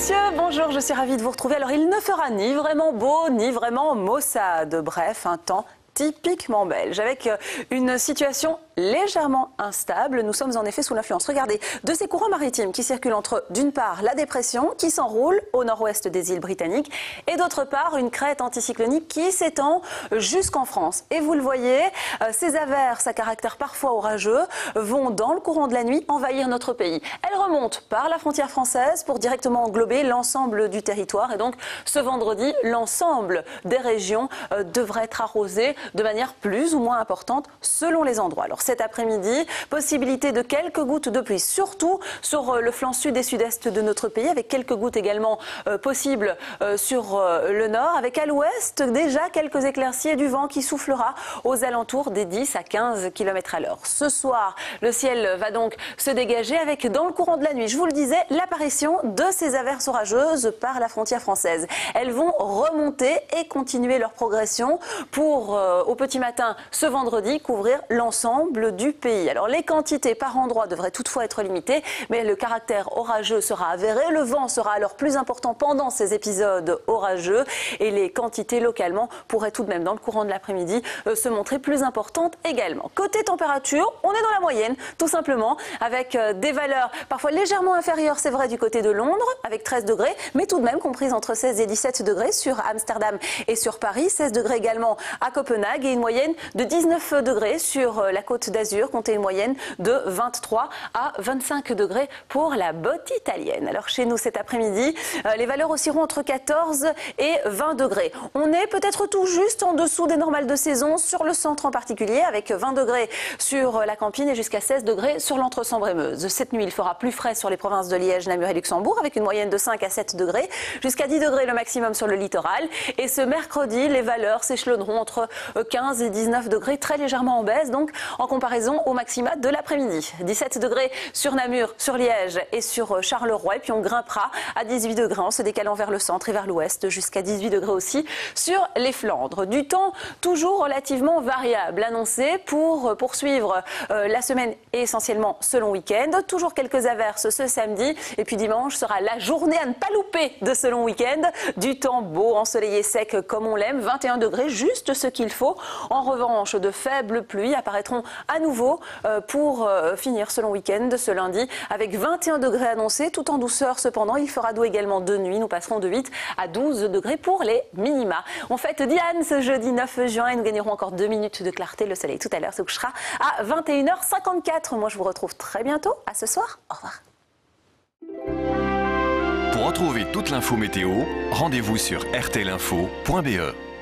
messieurs, bonjour, je suis ravie de vous retrouver. Alors il ne fera ni vraiment beau, ni vraiment maussade. Bref, un temps typiquement belge, avec une situation légèrement instable. Nous sommes en effet sous l'influence, regardez, de ces courants maritimes qui circulent entre, d'une part, la dépression qui s'enroule au nord-ouest des îles britanniques et d'autre part, une crête anticyclonique qui s'étend jusqu'en France. Et vous le voyez, ces averses à caractère parfois orageux vont, dans le courant de la nuit, envahir notre pays. Elles remontent par la frontière française pour directement englober l'ensemble du territoire. Et donc, ce vendredi, l'ensemble des régions devrait être arrosé de manière plus ou moins importante selon les endroits. Alors cet après-midi, possibilité de quelques gouttes de pluie, surtout sur le flanc sud et sud-est de notre pays, avec quelques gouttes également possibles sur le nord, avec à l'ouest déjà quelques éclaircies et du vent qui soufflera aux alentours des 10 à 15 km à l'heure. Ce soir, le ciel va donc se dégager avec, dans le courant de la nuit, je vous le disais, l'apparition de ces averses orageuses par la frontière française. Elles vont remonter et continuer leur progression pour au petit matin ce vendredi couvrir l'ensemble du pays. Alors les quantités par endroit devraient toutefois être limitées, mais le caractère orageux sera avéré. Le vent sera alors plus important pendant ces épisodes orageux et les quantités localement pourraient tout de même dans le courant de l'après-midi se montrer plus importantes également. Côté température, on est dans la moyenne tout simplement avec des valeurs parfois légèrement inférieures, c'est vrai, du côté de Londres avec 13 degrés, mais tout de même comprises entre 16 et 17 degrés sur Amsterdam et sur Paris, 16 degrés également à Copenhague et une moyenne de 19 degrés sur la Côte d'Azur, comptez une moyenne de 23 à 25 degrés pour la botte italienne. Alors chez nous cet après-midi, les valeurs oscilleront entre 14 et 20 degrés. On est peut-être tout juste en dessous des normales de saison sur le centre en particulier, avec 20 degrés sur la Campine et jusqu'à 16 degrés sur l'Entre-Sambre-et-Meuse. Cette nuit, il fera plus frais sur les provinces de Liège, Namur et Luxembourg, avec une moyenne de 5 à 7 degrés, jusqu'à 10 degrés le maximum sur le littoral. Et ce mercredi, les valeurs s'échelonneront entre 15 et 19 degrés, très légèrement en baisse, donc en comparaison au maxima de l'après-midi. 17 degrés sur Namur, sur Liège et sur Charleroi, et puis on grimpera à 18 degrés en se décalant vers le centre et vers l'ouest, jusqu'à 18 degrés aussi sur les Flandres. Du temps toujours relativement variable annoncé pour poursuivre la semaine et essentiellement ce long week-end. Toujours quelques averses ce samedi, et puis dimanche sera la journée à ne pas louper de ce long week-end. Du temps beau, ensoleillé, sec comme on l'aime, 21 degrés, juste ce qu'il faut. En revanche, de faibles pluies apparaîtront à nouveau pour finir ce long week-end de ce lundi avec 21 degrés annoncés, tout en douceur cependant. Il fera doux également de nuit. Nous passerons de 8 à 12 degrés pour les minima. On fête Diane ce jeudi 9 juin et nous gagnerons encore 2 minutes de clarté. Le soleil tout à l'heure se couchera à 21h54. Moi, je vous retrouve très bientôt. À ce soir. Au revoir. Pour retrouver toute l'info météo, rendez-vous sur rtlinfo.be.